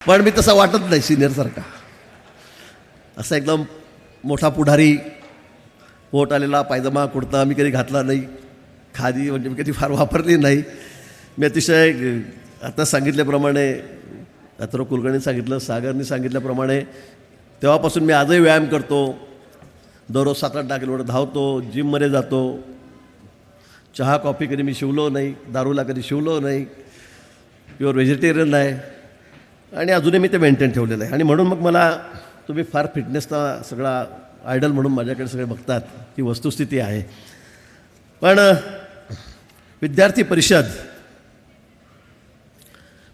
पण मी तसा वाटत नाही सिनियरसारखा. असा एकदम मोठा पुढारी, पोट आलेला पायजमा कुर्ता मी कधी घातला नाही. खादी म्हणजे मी कधी फार वापरली नाही. मी अतिशय आता सांगितल्याप्रमाणे, अथर्व कुलकर्णी सांगितलं, सागरनी सांगितल्याप्रमाणे तेव्हापासून मी आजही व्यायाम करतो. दररोज 7-8 किलोमीटर धावतो, जिममध्ये जातो. चहा कॉफी कधी मी शिवलो नाही, दारूला कधी शिवलो नाही, प्युअर व्हेजिटेरियन आहे आणि अजूनही मी ते मेंटेन ठेवलेलं आहे. आणि म्हणून मग मला तुम्ही फार फिटनेसचा सगळा आयडल म्हणून माझ्याकडे सगळे बघतात, ही वस्तुस्थिती आहे. पण विद्यार्थी परिषद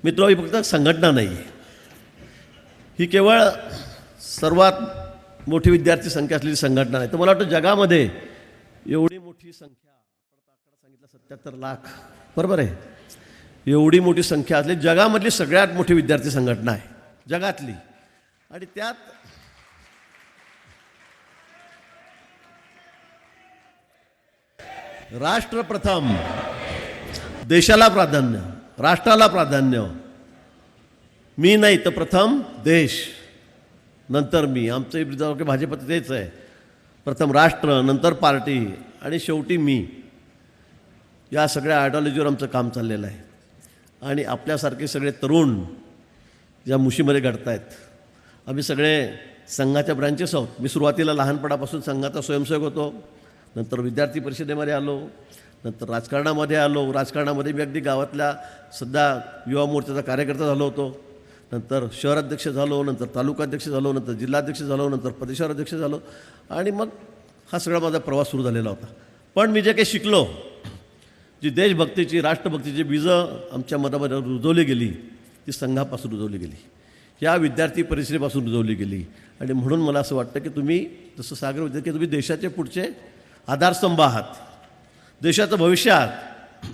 मित्र ही फक्त संघटना नाही आहे, ही केवळ सर्वात मोठी विद्यार्थी संख्या असलेली संघटना नाही. तर मला वाटतं जगामध्ये एवढी मोठी संख्या, आकडा सांगितला 77 लाख, बरोबर आहे, एवढी मोठी संख्या असलेली जगामधली सगळ्यात मोठी विद्यार्थी संघटना आहे जगातली. आणि त्यात राष्ट्र प्रथम, देशाला प्राधान्य, राष्ट्राला प्राधान्य. मी नाही तर प्रथम देश, नंतर मी. आमचं भाजपचं तेच आहे, प्रथम राष्ट्र, नंतर पार्टी आणि शेवटी मी. या सगळ्या आयडिओलॉजीवर आमचं काम चाललेलं आहे. आणि आपल्यासारखे सगळे तरुण ज्या मुशीमध्ये घडत आहेत, आम्ही सगळे संघाच्या ब्रँचेस आहोत. मी सुरुवातीला लहानपणापासून संघाचा स्वयंसेवक होतो, नंतर विद्यार्थी परिषदेमध्ये आलो, नंतर राजकारणामध्ये आलो. राजकारणामध्ये मी अगदी गावातल्या सध्या युवा मोर्चाचा कार्यकर्ता झालो होतो, नंतर शहराध्यक्ष झालो, नंतर तालुकाध्यक्ष झालो, नंतर जिल्हाध्यक्ष झालो, नंतर प्रदेशाध्यक्ष झालो. आणि मग हा सगळा माझा प्रवास सुरू झालेला होता. पण मी जे काही शिकलो, जी देशभक्तीची, राष्ट्रभक्तीची बीजं आमच्या मनामध्ये रुजवली गेली, ती संघापासून रुजवली गेली, या विद्यार्थी परिषदेपासून रुजवली गेली. आणि म्हणून मला असं वाटतं की तुम्ही, जसं सागर विद्यार्थी, की तुम्ही देशाचे पुढचे आधारस्तंभ आहात, देशाचं भविष्य आहात.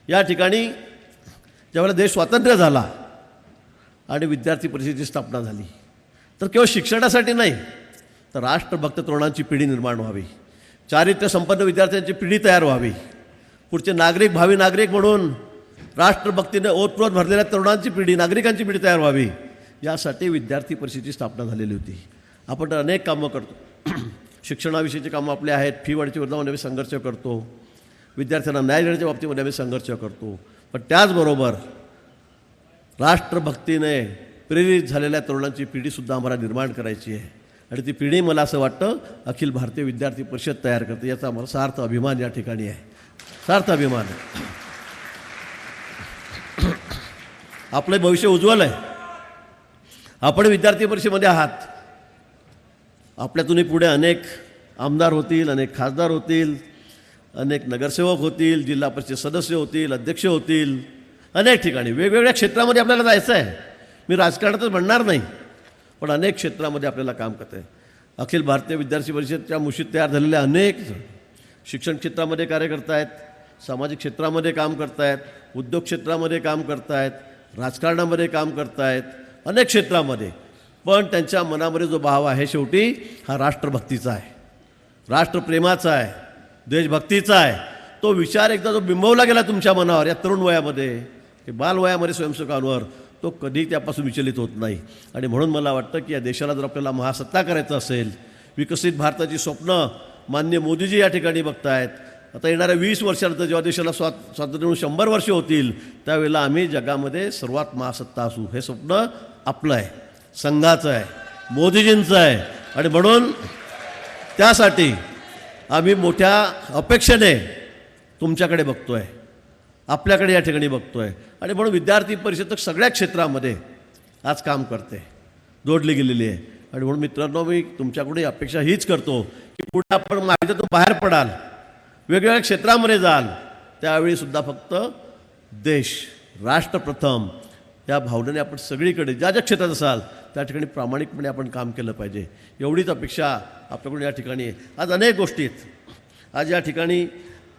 या ठिकाणी ज्यावेळेला देश स्वातंत्र्य झाला आणि विद्यार्थी परिषदेची स्थापना झाली, तर केवळ शिक्षणासाठी नाही, तर राष्ट्रभक्त तरुणांची पिढी निर्माण व्हावी, चारित्र्य संपन्न विद्यार्थ्यांची पिढी तयार व्हावी, पुढचे नागरिक, भावी नागरिक म्हणून राष्ट्रभक्तीने ओतप्रोत भरलेल्या तरुणांची पिढी, नागरिकांची पिढी तयार व्हावी, यासाठी विद्यार्थी परिषदेची स्थापना झालेली होती. आपण तर अनेक कामं करतो. शिक्षणाविषयीची कामं आपले आहेत, फी वाढीच्या विरोधामध्ये आम्ही संघर्ष करतो, विद्यार्थ्यांना न्याय देण्याच्या बाबतीमध्ये आम्ही संघर्ष करतो. पण त्याचबरोबर राष्ट्रभक्तीने प्रेरित झालेल्या तरुणांची पिढीसुद्धा आम्हाला निर्माण करायची आहे. आणि ती पिढी, मला असं वाटतं, अखिल भारतीय विद्यार्थी परिषद तयार करते. याचा आम्हाला सार्थ अभिमान या ठिकाणी आहे, सार्थ अभिमान आहे. आपलं भविष्य उज्ज्वल आहे. आपण विद्यार्थी परिषदेमध्ये आहात. आपल्यातूनही पुढे अनेक आमदार होतील, अनेक खासदार होतील, अनेक नगरसेवक होतील, जिल्हा परिषद सदस्य होतील, अध्यक्ष होतील. अनेक ठिकाणी वेगवेगळ्या क्षेत्रामध्ये आपल्याला जायचं आहे. मी राजकारणातच म्हणणार नाही, पण अनेक क्षेत्रामध्ये आपल्याला काम करतं आहे. अखिल भारतीय विद्यार्थी परिषदच्या मुशीत तयार झालेल्या अनेक शिक्षण क्षेत्रामध्ये कार्य करत आहेत, सामाजिक क्षेत्रामध्ये काम करत आहेत, उद्योग क्षेत्रामध्ये काम करत आहेत, राजकारणामध्ये काम करत आहेत, अनेक क्षेत्रामध्ये. पण त्यांच्या मनामध्ये जो भाव आहे, शेवटी हा राष्ट्रभक्तीचा आहे, राष्ट्रप्रेमाचा आहे, देशभक्तीचा आहे. तो विचार एकदा जो बिंबवला गेला तुमच्या मनावर, या तरुण वयामध्ये, हे बालवयामध्ये स्वयंसेवकांवर, तो कधी त्यापासून विचलित होत नाही. आणि म्हणून मला वाटतं की या देशाला जर आपल्याला महासत्ता करायचं असेल, विकसित भारताची स्वप्न माननीय मोदीजी या ठिकाणी बघतायत. आता येणाऱ्या 20 वर्षानंतर जेव्हा देशाला स्वातंत्र्य मिळून 100 वर्ष होतील, त्यावेळेला आम्ही जगामध्ये सर्वात महासत्ता असू, हे स्वप्न आपलं आहे, संघाचं आहे, मोदीजींचं आहे. आणि म्हणून त्यासाठी आम्ही मोठ्या अपेक्षेने तुमच्याकडे बघतो आहे, आपल्याकडे या ठिकाणी बघतो आहे. आणि म्हणून विद्यार्थी परिषद सगळ्या क्षेत्रामध्ये आज काम करते, जोडली गेलेली आहे. आणि म्हणून मित्रांनो, मी तुमच्याकडे अपेक्षा हीच करतो की पुढे आपण माहितीतून बाहेर पडाल, वेगवेगळ्या क्षेत्रामध्ये जाल, त्यावेळीसुद्धा फक्त देश, राष्ट्र प्रथम या भावनेने आपण सगळीकडे ज्या ज्या क्षेत्रात असाल त्या ठिकाणी प्रामाणिकपणे आपण काम केलं पाहिजे. एवढीच अपेक्षा आपल्याकडून या ठिकाणी आहे. आज अनेक गोष्टी आहेत. आज या ठिकाणी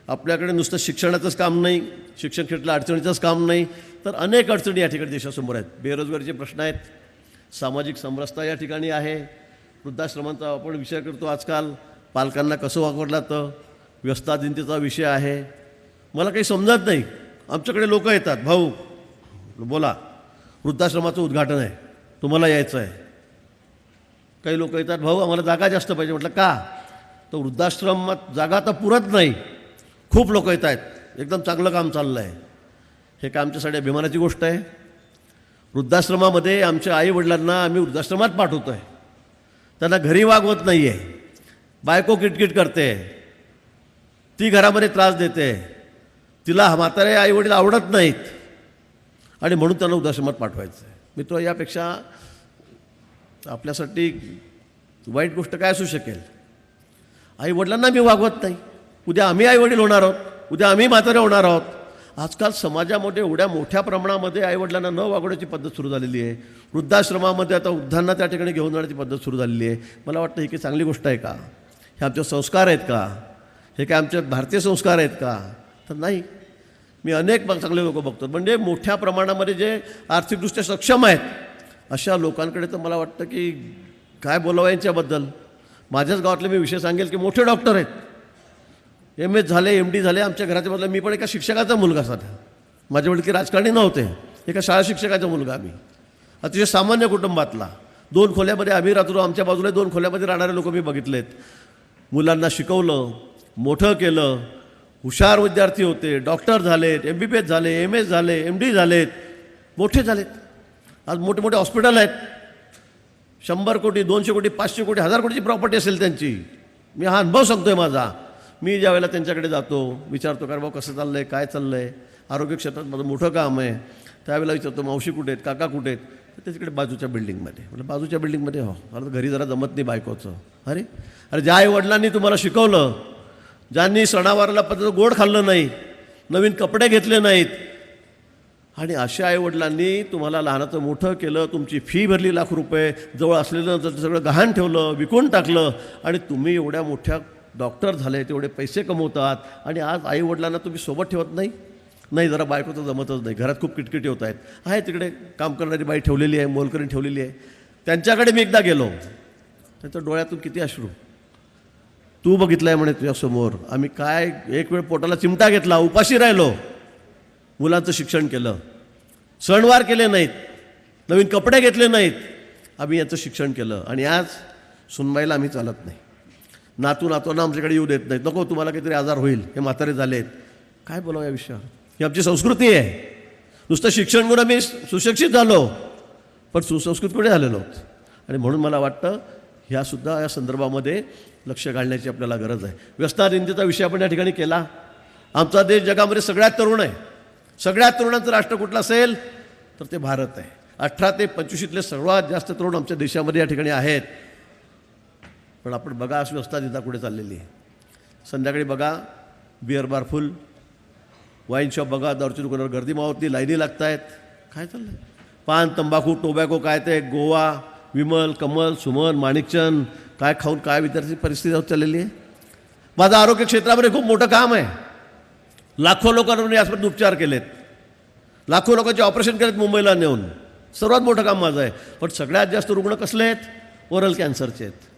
आपल्याकडे नुसतं शिक्षणाचंच काम नाही, शिक्षण क्षेत्रातल्या अडचणीचंच काम नाही, तर अनेक अडचणी या ठिकाणी देशासमोर आहेत. बेरोजगारीचे प्रश्न आहेत, सामाजिक समरसता या ठिकाणी आहे, वृद्धाश्रमांचा आपण विचार करतो आजकाल, पालकांना कसं वापरलं तर व्यस्ताधीनतेचा विषय आहे. मला काही समजत नाही. आमच्याकडे लोक येतात, भाऊ बोला, वृद्धाश्रमाचं उद्घाटन आहे, तुम्हाला यायचं आहे. काही लोक येतात, भाऊ आम्हाला जागा जास्त पाहिजे. म्हटलं का? तर वृद्धाश्रमात जागा आता पुरत नाही, खूप लोक येत आहेत, एकदम चांगलं काम चाललं आहे. हे काय आमच्यासाठी अभिमानाची गोष्ट आहे? वृद्धाश्रमामध्ये आमच्या आईवडिलांना आम्ही वृद्धाश्रमात पाठवतो आहे, त्यांना घरी वागवत नाही आहे. बायको किटकिट करते, ती घरामध्ये त्रास देते, तिला म्हातारे आईवडील आवडत नाहीत आणि म्हणून त्यांना वृद्धाश्रमात पाठवायचं आहे. मित्र, यापेक्षा आपल्यासाठी वाईट गोष्ट काय असू शकेल? आईवडिलांना मी वागवत नाही, उद्या आम्ही आईवडील होणार आहोत, उद्या आम्ही म्हातारे होणार आहोत. आजकाल समाजामध्ये एवढ्या मोठ्या प्रमाणामध्ये आईवडिलांना न वागवण्याची पद्धत सुरू झालेली आहे. वृद्धाश्रमामध्ये आता वृद्धांना त्या ठिकाणी घेऊन जाण्याची पद्धत सुरू झालेली आहे. मला वाटतं ही काही चांगली गोष्ट आहे का? हे आमचे संस्कार आहेत का? हे काय आमचे भारतीय संस्कार आहेत का? तर नाही. मी अनेक चांगले लोक बघतो, म्हणजे मोठ्या प्रमाणामध्ये जे आर्थिकदृष्ट्या सक्षम आहेत अशा लोकांकडे तर मला वाटतं की काय बोलावं यांच्याबद्दल. माझ्याच गावातले मी विषय सांगेल की मोठे डॉक्टर आहेत, MS झाले, MD झाले. आमच्या घराच्या बदला मी पण एका शिक्षकाचा मुलगा साधा, माझे वडील की राजकारणी नव्हते, एका शाळा शिक्षकाचा मुलगा. मी अतिशय सामान्य कुटुंबातला, 2 खोल्यामध्ये आम्ही राहतो. आमच्या बाजूला 2 खोल्यामध्ये राहणारे लोक मी बघितलेत. मुलांना शिकवलं, मोठं केलं, हुशार विद्यार्थी होते, डॉक्टर झालेत, MBBS झाले, MS झाले, MD झालेत, मोठे झालेत. आज मोठे मोठे हॉस्पिटल आहेत. 100 कोटी, 200 कोटी, 500 कोटी, 1000 कोटीची प्रॉपर्टी असेल त्यांची. मी हा अनुभव सांगतोय माझा. मी ज्या वेळेला त्यांच्याकडे जातो, विचारतो कारण भाऊ कसं चाललं आहे, काय चाललं आहे, आरोग्य क्षेत्रात माझं मोठं काम आहे. त्यावेळेला विचारतो मावशी कुठे आहेत, काका कुठे आहेत? तर ते तिकडे बाजूच्या बिल्डिंगमध्ये. म्हटलं बाजूच्या बिल्डिंगमध्ये? हो. मला घरी जरा जमत नाही बायकोचं. अरे ज्या आईवडिलांनी तुम्हाला शिकवलं, ज्यांनी सणावाराला पद्धत गोड खाल्लं नाही, नवीन कपडे घेतले नाहीत, आणि अशा आईवडिलांनी तुम्हाला लहानाचं मोठं केलं, तुमची फी भरली ₹1,00,000, जवळ असलेलं सगळं गहाण ठेवलं, विकून टाकलं, आणि तुम्ही एवढ्या मोठ्या डॉक्टर झाले, तेवढे पैसे कमवतात, आणि आज आईवडिलांना तुम्ही सोबत ठेवत नाही. जरा बायकोचं जमतच नाही, घरात खूप किटकिटी होत आहेत. आहे तिकडे काम करणारी बाई ठेवलेली आहे, मोलकरीण ठेवलेली आहे. त्यांच्याकडे मी एकदा गेलो, त्यांच्या डोळ्यातून किती अश्रू. तू बघितलं आहे म्हणे तुझ्यासमोर, आम्ही काय एक वेळ पोटाला चिमटा घेतला, उपाशी राहिलो, मुलांचं शिक्षण केलं, सणवार केले नाहीत, नवीन कपडे घेतले नाहीत, आम्ही यांचं शिक्षण केलं, आणि आज सुनबाईला आम्ही चालत नाही. नातूंना आमच्याकडे येऊ देत नाहीत. नको तुम्हाला काहीतरी आजार होईल, हे म्हातारे झालेत. काय बोलावं या विषयावर? ही आमची संस्कृती आहे. नुसतं शिक्षण घेऊन आम्ही सुशिक्षित झालो, पण सुसंस्कृत कुठे झालेलो आहोत. आणि म्हणून मला वाटतं ह्यासुद्धा या संदर्भामध्ये लक्ष घालण्याची आपल्याला गरज आहे. व्यसनाधीनतेचा विषय आपण या ठिकाणी केला. आमचा देश जगामध्ये सगळ्यात तरुण आहे. सगळ्यात तरुणांचं राष्ट्र कुठलं असेल तर ते भारत आहे. 18 ते 25 सर्वात जास्त तरुण आमच्या देशामध्ये या ठिकाणी आहेत. पण आपण बघा अशी व्यवस्था कुठे चाललेली आहे. संध्याकाळी बघा beer bar full, wine shop बघा, दारूच्या दुकानावर गर्दी मावतली, लाईनी लागत आहेत. काय चाललं आहे? पान, तंबाखू, टोबॅको, काय ते गोवा, विमल, कमल, सुमन, माणिकचंद, काय खाऊन काय विद्यार्थी परिस्थिती होत चाललेली आहे. माझं आरोग्य क्षेत्रामध्ये खूप मोठं काम आहे. लाखो लोकांवर यासाठी उपचार केलेत, लाखो लोकांचे ऑपरेशन केलेत मुंबईला नेऊन. सर्वात मोठं काम माझं आहे. पण सगळ्यात जास्त रुग्ण कसले आहेत? ओरल कॅन्सरचे आहेत.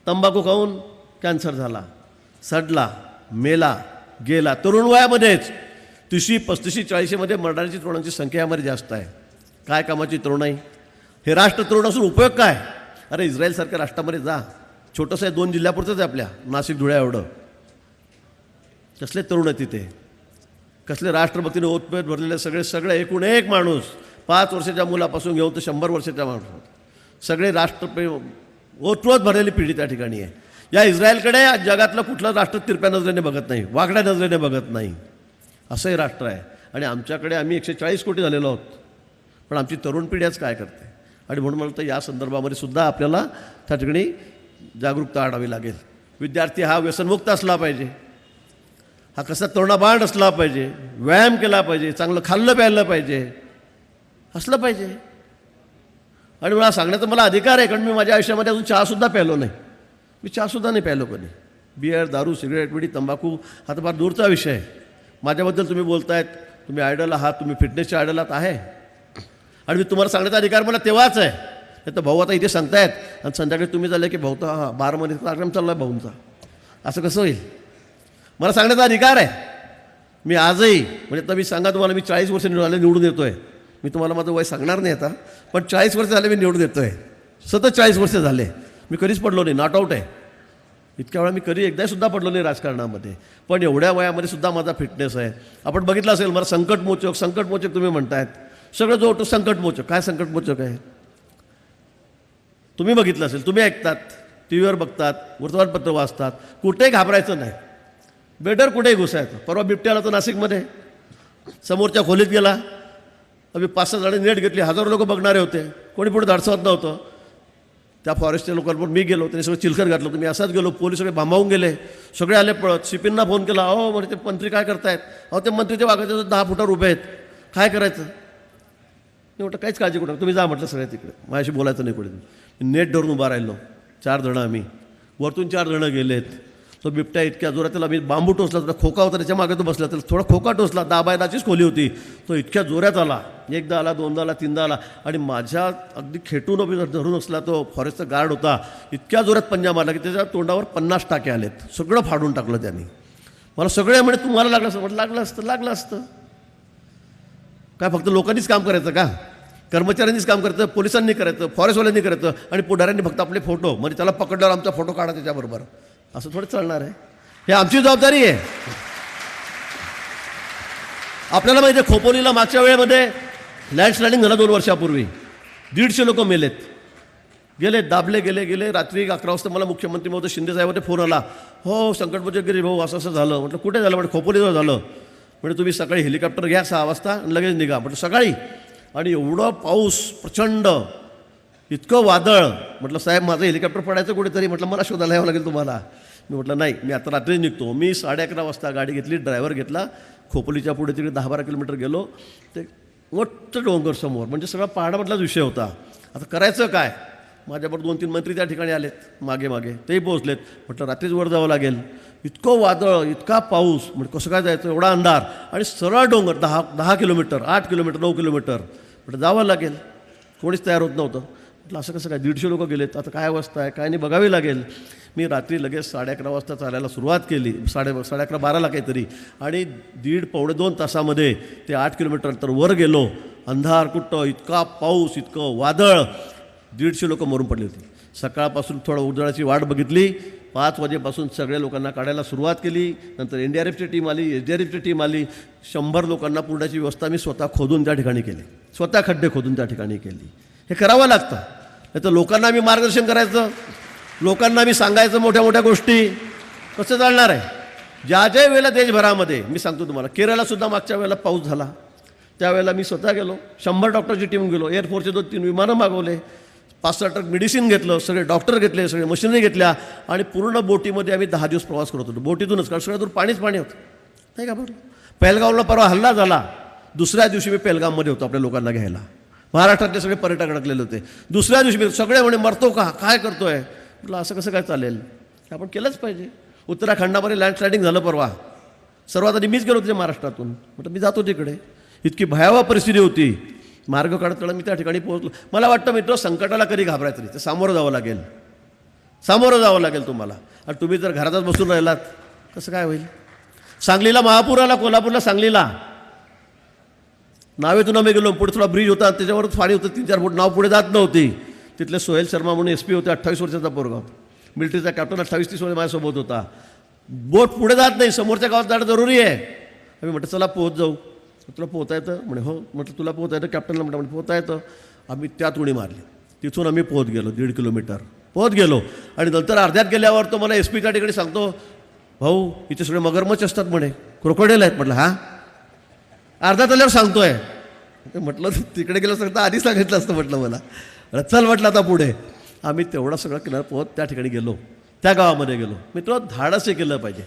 तंबाखू खाऊन कॅन्सर झाला, सडला, मेला, गेला. तरुण वयामध्येच 30, 35, 40मध्ये मरणाऱ्याची तरुणांची संख्या यामध्ये जास्त आहे. काय कामाची तरुणाई? हे राष्ट्र तरुण असून उपयोग काय? अरे इस्रायलसारख्या राष्ट्रामध्ये जा, छोटंसं आहे, 2 जिल्ह्यापुरतंच आहे आपल्या, नाशिक धुळ्या एवढं. कसले तरुण आहे तिथे, कसले राष्ट्रभक्तीने ओतप्रोत भरलेले सगळे एकूण एक माणूस, 5 वर्षाच्या मुलापासून घेऊन तर 100 वर्षाच्या माणूस, सगळे राष्ट्रप्रेम ओतप्रोत भरलेली पिढी त्या ठिकाणी आहे. या इस्रायलकडे जगातलं कुठलं राष्ट्र तिरप्या नजरेने बघत नाही, वाकड्या नजरेने बघत नाही. असं हे राष्ट्र आहे. आणि आमच्याकडे आम्ही 140 कोटी झालेलो आहोत, पण आमची तरुण पिढी आज काय करते? आणि म्हणून मला तर या संदर्भामध्ये सुद्धा आपल्याला त्या ठिकाणी जागरूकता आणावी लागेल. विद्यार्थी हा व्यसनमुक्त असला पाहिजे, हा कसा तरुणाबांड असला पाहिजे, व्यायाम केला पाहिजे, चांगलं खाल्लं प्यायलं पाहिजे, असलं पाहिजे. आणि मला सांगण्याचा मला अधिकार आहे, कारण मी माझ्या आयुष्यामध्ये अजून चहासुद्धा प्यायलो नाही. मी चहासुद्धा नाही प्यायलो कधी. बिअर, दारू, सिगरेट, बिडी, तंबाखू हा तर फार दूरचा विषय आहे. माझ्याबद्दल तुम्ही बोलतायत, तुम्ही आयडल आहात, तुम्ही फिटनेसच्या आयडल आहात आहे, आणि मी तुम्हाला सांगण्याचा अधिकार मला तेव्हाच आहे. नाही तर भाऊ आता इथे सांगतायत आणि संध्याकाळी तुम्ही झाले की भाऊ तर हा 12 महिन्याचा कार्यक्रम चालला आहे भाऊंचा, असं कसं होईल? मला सांगण्याचा अधिकार आहे. मी आजही म्हणजे आता मी सांगा तुम्हाला, मी 40 वर्ष निवडून येतो आहे. मी तुम्हाला माझं वय सांगणार नाही आता, पण 40 वर्ष झाले मी निवडून येतो आहे. सतत 40 वर्ष झाले. मी कधीच पडलो नाही, नॉट आऊट आहे. इतक्या वेळा मी कधी एकदासुद्धा पडलो नाही राजकारणामध्ये. पण एवढ्या वयामध्ये सुद्धा माझा फिटनेस आहे. आपण बघितलं असेल, मला संकटमोचक तुम्ही म्हणतायत. सगळं जो होतो संकटमोचक. काय संकटमोचक आहे तुम्ही बघितलं असेल, तुम्ही ऐकतात, टी व्हीवर बघतात, वर्तमानपत्र वाचतात. कुठेही घाबरायचं नाही, बेडर कुठेही घुसायचं. परवा बिबट्या आला तर नाशिकमध्ये, समोरच्या खोलीत गेला. आम्ही 5-6 जण नेट घेतली, हजारो लोक बघणारे होते, कोणी पुढे धाडसवत नव्हतं. त्या फॉरेस्टच्या लोकांवर मी गेलो, त्यांनी सगळं चिलखत घातलं होतं. मी असाच गेलो, पोलीस सगळे भांबावून गेले, सगळे आले पळत. सीपींना फोन केला, अहो म्हणजे ते मंत्री काय करतायत? अहो ते मंत्री ते वागायचे 10 फुटावर उभे आहेत, काय करायचं? मी म्हटलं काहीच काळजी करू नका, तुम्ही जा म्हटलं सगळ्या तिकडे, माझ्याशी बोलायचं नाही कुठे. नेट धरून उभा राहिलो, 4 जणं आम्ही, वरतून 4 जणं गेलेत. तो बिबट्या इतक्या जोरात, त्याला मी बांबू टोचला, थोडा खोका होता त्याच्या मागे तो बसला, त्याला थोडा खोका टोचला. 10 बाय 10चीच खोली होती. तो इतक्या जोरात आला, एकदा आला, दोनदा आला, तीनदा आला, आणि माझ्या अगदी खेटून उभी धरून असला तो फॉरेस्टचा गार्ड होता. इतक्या जोरात पंजा मारला की त्याच्या तोंडावर 50 टाके आलेत. सगळं फाडून टाकलं त्यांनी. मला सगळे म्हणे तुम्हाला लागलं असतं. म्हटलं लागलं असतं. काय फक्त लोकांनीच काम करायचं का? कर्मचाऱ्यांनीच काम करायचं, पोलिसांनी करायचं, फॉरेस्टवाल्यांनी करायचं, आणि पुढाऱ्यांनी फक्त आपले फोटो, म्हणजे त्याला पकडल्यावर आमचा फोटो काढा त्याच्याबरोबर, असं थोडं चालणार आहे? हे आमची जबाबदारी आहे. आपल्याला माहिती आहे, खोपोलीला मागच्या वेळेमध्ये लँडस्लायडिंग झालं 2 वर्षापूर्वी. 150 लोक मेलेत, दाबले गेले. रात्री 11 वाजता मला मुख्यमंत्री महोदय शिंदे साहेबांचे फोन आला, हो संकटमोचक भाऊ असं झालं. म्हटलं कुठे झालं? म्हणजे खोपोलीजवळ झालं. म्हणजे तुम्ही सकाळी हेलिकॉप्टर घ्या 6 वाजता आणि लगेच निघा. म्हटलं सकाळी, आणि एवढं पाऊस प्रचंड, इतकं वादळ. म्हटलं साहेब माझं हेलिकॉप्टर पडायचं कुठेतरी. म्हटलं मला शोधायला यावं लागेल तुम्हाला. मी म्हटलं नाही, मी आता रात्री निघतो. मी 11:30 वाजता गाडी घेतली, ड्रायव्हर घेतला, खोपोलीच्या पुढे तिकडे 10-12 किलोमीटर गेलो. ते मोठं डोंगर समोर, म्हणजे सगळा पहाडामधलाच विषय होता. आता करायचं काय? माझ्याबरोबर 2-3 मंत्री त्या ठिकाणी आलेत मागे, तेही पोहोचलेत. म्हटलं रात्रीच वर जावं लागेल, इतकं वादळ, इतका पाऊस, म्हणजे कसं काय जायचं, एवढा अंधार, आणि सरळ डोंगर 10 किलोमीटर, 8 किलोमीटर, 9 किलोमीटर. म्हटलं जावं लागेल. कोणीच तयार होत नव्हतं. म्हटलं असं कसं काय, 150 लोक गेलेत, आता काय अवस्था आहे, काय नाही बघावी लागेल. मी रात्री लगेच 11:30 वाजता चालायला सुरुवात केली, 11:30-12ला काहीतरी, आणि 1.5-2 तासामध्ये ते 8 किलोमीटर तर वर गेलो. अंधार कुठं, इतका पाऊस, इतकं वादळ, 150 लोक मरून पडली होती. सकाळपासून थोडं उजाळाची वाट बघितली. 5 वाजेपासून सगळ्या लोकांना काढायला सुरुवात केली. नंतर NDRFची टीम आली, SDRFची टीम आली. 100 लोकांना पुरण्याची व्यवस्था मी स्वतः खोदून त्या ठिकाणी केली, स्वतः खड्डे खोदून त्या ठिकाणी केली. हे करावं लागतं. नाही तर लोकांना मी मार्गदर्शन करायचं, लोकांना मी सांगायचं मोठ्या मोठ्या गोष्टी, कसं चालणार आहे? ज्या वेळेला देशभरामध्ये, मी सांगतो तुम्हाला, केरळासुद्धा मागच्या वेळेला पाऊस झाला, त्यावेळेला मी स्वतः गेलो, 100 डॉक्टरची टीम गेलो, एअरफोर्सचे 2-3 विमानं मागवले, 5-6 ट्रक मेडिसिन घेतलं, सगळे डॉक्टर घेतले, सगळे मशिनरी घेतल्या, आणि पूर्ण बोटीमध्ये आम्ही 10 दिवस प्रवास करत होतो. बोटीतूनच, कारण सगळ्या दूर पाणी होतं, नाही का? बरं, पेहलगावला परवा हल्ला झाला, दुसऱ्या दिवशी मी पेहलगावमध्ये होतो आपल्या लोकांना घ्यायला. महाराष्ट्रातले सगळे पर्यटक अडकलेले होते. दुसऱ्या दिवशी मी, सगळे म्हणे मरतो का, काय करतोय? म्हटलं असं कसं काय चालेल, आपण केलंच पाहिजे. उत्तराखंडामध्ये लँडस्लायडिंग झालं परवा, सर्वात आधी मीच गेलो होते महाराष्ट्रातून. म्हटलं मी जातो तिकडे, इतकी भयावह परिस्थिती होती. मार्ग काढत काढत मी त्या ठिकाणी पोहोचलो. मला वाटतं मित्र, संकटाला कधी घाबरायचं नाही, ते सामोरं जावं लागेल तुम्हाला. आणि तुम्ही जर घरातच बसून राहिलात, कसं काय होईल? सांगलीला महापूर आला, कोल्हापूरला, सांगलीला. नावेतून आम्ही गेलो, पुढे थोडा ब्रिज होता, त्याच्यावर पाणी होतं 3-4 फूट, नाव पुढे जात नव्हती. तिथले सोहेल शर्मा म्हणून SP होते, 28 वर्षाचा पोरगा, मिलिटरीचा कॅप्टन, 28-30 वर्ष माझ्यासोबत होता. बोट पुढे जात नाही, समोरच्या गावात जाणं जरुरी आहे. आम्ही म्हटलं चला पोहोच जाऊ. तुला पोहता येतं? म्हणे हो. म्हटलं तुला पोहता येतं? कॅप्टनला म्हटलं पोहता येतं. आम्ही त्यात उडी मारली. तिथून आम्ही पोहत गेलो, 1.5 किलोमीटर पोहत गेलो. आणि नंतर अर्ध्यात गेल्यावर तो मला SP त्या ठिकाणी सांगतो, भाऊ इथे सगळे मगरमच्छ असतात म्हणे, क्रोकोडाईल आहेत. म्हटलं हां. अर्ध्यात आल्यावर सांगतोय. म्हटलं तिकडे गेलं असतं आधी सांगितलं असतं म्हटलं मला. चल म्हटलं आता पुढे. आम्ही तेवढा सगळं किनारा पोहत त्या ठिकाणी गेलो, त्या गावामध्ये गेलो. मित्र, धाडस हे केलं पाहिजे.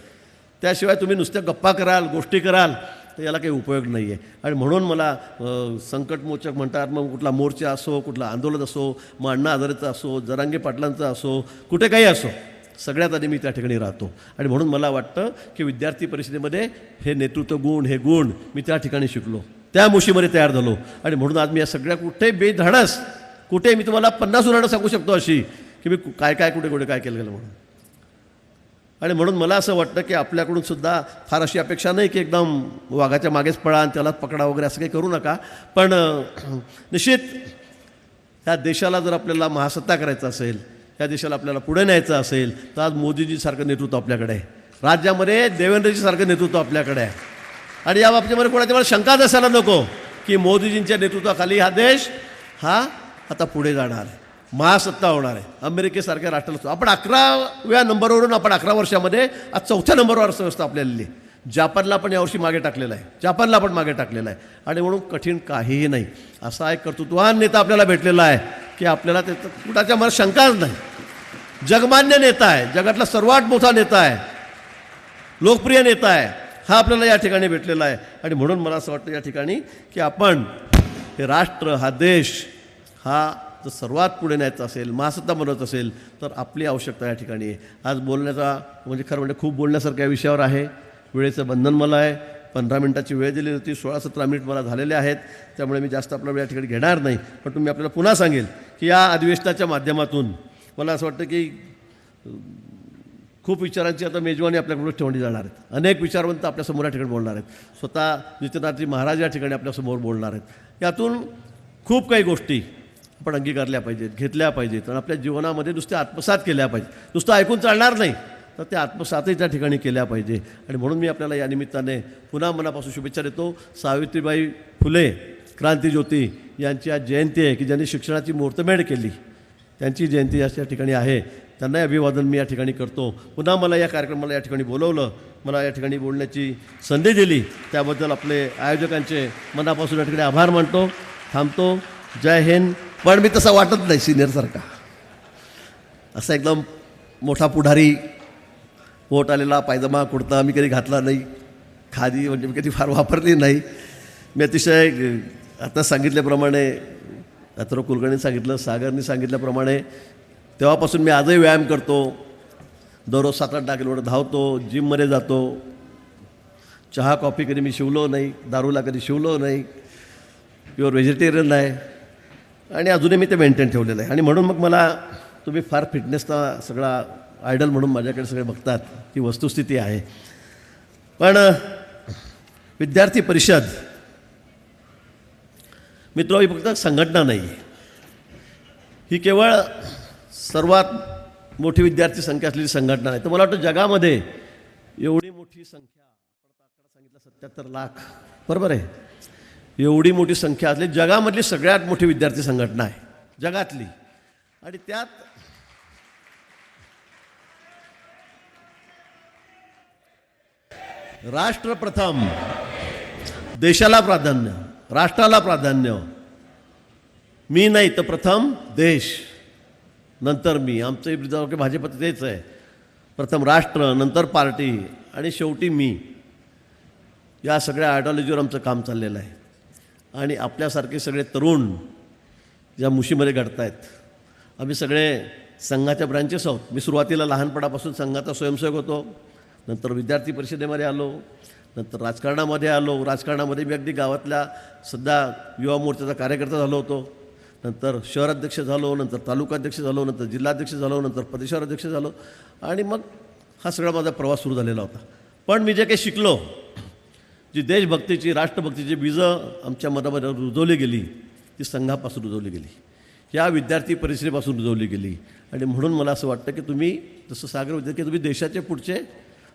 त्याशिवाय तुम्ही नुसत्या गप्पा कराल, गोष्टी कराल, तर याला काही उपयोग नाही आहे. आणि म्हणून मला संकटमोचक म्हणतात. मग कुठला मोर्चा असो, कुठला आंदोलन असो, मग अण्णा हजारेचं असो, जरांगे पाटलांचं असो, कुठे काही असो, सगळ्यात आधी मी त्या ठिकाणी राहतो. आणि म्हणून मला वाटतं की विद्यार्थी परिषदेमध्ये हे नेतृत्व गुण, हे गुण मी त्या ठिकाणी शिकलो, त्या मुशीमध्ये तयार झालो. आणि म्हणून आज मी या सगळ्या कुठे बेधडस, कुठे मी तुम्हाला 50 उदाहरणं सांगू शकतो अशी, की मी काय कुठे काय केलं गेलं म्हणून. आणि म्हणून मला असं वाटतं की आपल्याकडून सुद्धा फार अशी अपेक्षा नाही की एकदम वाघाच्या मागेच पळा आणि त्यालाच पकडा वगैरे असं काही करू नका. पण निश्चित ह्या देशाला जर आपल्याला महासत्ता करायचं असेल, या देशाला आपल्याला पुढे न्यायचं असेल, तर आज मोदीजीसारखं नेतृत्व आपल्याकडे आहे. राज्यामध्ये देवेंद्रजीसारखं नेतृत्व आपल्याकडे आहे. आणि या बाबतीमध्ये कोणाच्या मला शंकाच असायला नको की मोदीजींच्या नेतृत्वाखाली हा देश हा आता पुढे जाणार आहे, महासत्ता होणार आहे. अमेरिकेसारख्या राष्ट्राला आपण 11व्या नंबरवरून आपण 11 वर्षामध्ये आज 4थ्या नंबरवर अवस्था आपल्याला. जापानला पण यावर्षी मागे टाकलेलं आहे, जापानला पण मागे टाकलेलं आहे. आणि म्हणून कठीण काहीही नाही. असा एक कर्तृत्ववान नेता आपल्याला भेटलेला आहे की आपल्याला त्याचं कुणाच्या मनात शंकाच नाही. जगमान्य नेता आहे, जगातला सर्वात मोठा नेता आहे, लोकप्रिय नेता आहे, हा आपल्याला या ठिकाणी भेटलेला आहे. आणि म्हणून मला असं वाटतं या ठिकाणी की आपण हे राष्ट्र, हा देश हा जर सर्वात पुढे न्यायचा असेल, महासत्ता बनवायचं असेल, तर आपली आवश्यकता या ठिकाणी आहे. आज बोलण्याचा म्हणजे खरं म्हणजे खूप बोलण्यासारख्या विषयावर आहे. वेळेचं बंधन मला आहे. 15 मिनिटाची वेळ दिली होती, 16-17 मिनिट मला झालेले आहेत. त्यामुळे मी जास्त आपला वेळ या ठिकाणी घेणार नाही. पण तुम्ही आपल्याला पुन्हा सांगेल की या अधिवेशनाच्या माध्यमातून मला असं वाटतं की खूप विचारांची आता मेजवानी आपल्याकडून ठेवली जाणार आहेत. अनेक विचारवंत आपल्यासमोर या ठिकाणी बोलणार आहेत. स्वतः नितीनाथजी महाराज या ठिकाणी आपल्यासमोर बोलणार आहेत. यातून खूप काही गोष्टी आपण अंगीकारल्या पाहिजेत, घेतल्या पाहिजेत आणि आपल्या जीवनामध्ये नुसत्या आत्मसात केल्या पाहिजेत. नुसतं ऐकून चालणार नाही, तर ते आत्मसातही त्या ठिकाणी केल्या पाहिजे. आणि म्हणून मी आपल्याला या निमित्ताने पुन्हा मनापासून शुभेच्छा देतो. सावित्रीबाई फुले क्रांतीज्योती यांची आज जयंती आहे की ज्यांनी शिक्षणाची मुहूर्तमेढ केली. त्यांची जयंती या ठिकाणी आहे. त्यांनाही अभिवादन मी या ठिकाणी करतो. पुन्हा मला या कार्यक्रमाला या ठिकाणी बोलवलं, मला या ठिकाणी बोलण्याची संधी दिली, त्याबद्दल आपले आयोजकांचे मनापासून या ठिकाणी आभार मानतो. थांबतो. जय हिंद. पण मी तसा वाटत नाही सिनियरसारखा, असा एकदम मोठा पुढारी, वोट आलेला पायजमा कुर्ता मी कधी घातला नाही. खादी म्हणजे मी कधी फार वापरली नाही. मी अतिशय आता सांगितल्याप्रमाणे, अथर्व कुलकर्णी सांगितलं, सागरनी सांगितल्याप्रमाणे तेव्हापासून मी आजही व्यायाम करतो. दररोज 7-8 किलोमीटर धावतो, जिममध्ये जातो. चहा कॉफी कधी मी शिवलो नाही, दारूला कधी शिवलो नाही, प्युअर व्हेजिटेरियन आहे. आणि अजूनही मी ते मेंटेन ठेवलेलं आहे. आणि म्हणून मग मला तुम्ही फार फिटनेसचा सगळा आयडल म्हणून माझ्याकडे सगळे बघतात, ती वस्तुस्थिती आहे. पण विद्यार्थी परिषद मित्र ही फक्त संघटना नाही आहे, ही केवळ सर्वात मोठी विद्यार्थी संख्या असलेली संघटना आहे. तर मला वाटतं जगामध्ये एवढी मोठी संख्या, आकडा सांगितला 77 लाख, बरोबर आहे, एवढी मोठी संख्या असलेली जगामधली सगळ्यात मोठी विद्यार्थी संघटना आहे जगातली. आणि त्यात राष्ट्र प्रथम, देशाला प्राधान्य, राष्ट्राला प्राधान्य. मी नाही तर प्रथम देश, नंतर मी. आमचं भाजपचं तेच आहे, प्रथम राष्ट्र, नंतर पार्टी आणि शेवटी मी. या सगळ्या आयडिओलॉजीवर आमचं काम चाललेलं आहे. आणि आपल्यासारखे सगळे तरुण ज्या मुशीमध्ये घडत आहेत, आम्ही सगळे संघाच्या ब्रांचेस आहोत. मी सुरुवातीला लहानपणापासून संघाचा स्वयंसेवक होतो, नंतर विद्यार्थी परिषदेमध्ये आलो, नंतर राजकारणामध्ये आलो. राजकारणामध्ये मी अगदी गावातल्या सध्या युवा मोर्चाचा कार्यकर्ता झालो होतो, नंतर शहराध्यक्ष झालो, नंतर तालुकाध्यक्ष झालो, नंतर जिल्हाध्यक्ष झालो, नंतर प्रदेशाध्यक्ष झालो. आणि मग हा सगळा माझा प्रवास सुरू झालेला होता. पण मी जे काही शिकलो, जी देशभक्तीची, राष्ट्रभक्तीची बीजं आमच्या मनामध्ये रुजवली गेली, ती संघापासून रुजवली गेली, या विद्यार्थी परिषदेपासून रुजवली गेली. आणि म्हणून मला असं वाटतं की तुम्ही, जसं सागर विद्यार्थी, की तुम्ही देशाचे पुढचे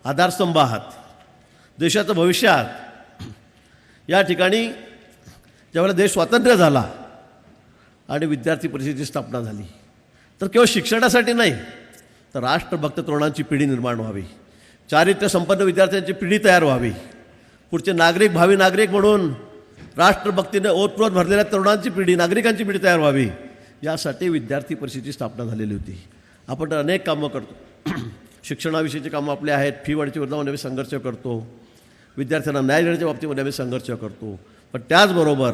आधारस्तंभ आहात, देशाचं भविष्य आहात. या ठिकाणी ज्यावेळेला देश स्वातंत्र्य झाला आणि विद्यार्थी परिषदेची स्थापना झाली, तर केवळ शिक्षणासाठी नाही, तर राष्ट्रभक्त तरुणांची पिढी निर्माण व्हावी, चारित्र्य संपन्न विद्यार्थ्यांची पिढी तयार व्हावी, पुढचे नागरिक, भावी नागरिक म्हणून राष्ट्रभक्तीने ओतप्रोत भरलेल्या तरुणांची पिढी, नागरिकांची पिढी तयार व्हावी, यासाठी विद्यार्थी परिषदेची स्थापना झालेली होती. आपण तर अनेक कामं करतो. शिक्षणाविषयीची कामं आपली आहेत. फी वाढीच्या विरोधामध्ये आम्ही संघर्ष करतो, विद्यार्थ्यांना न्याय देण्याच्या बाबतीमध्ये आम्ही संघर्ष करतो. पण त्याचबरोबर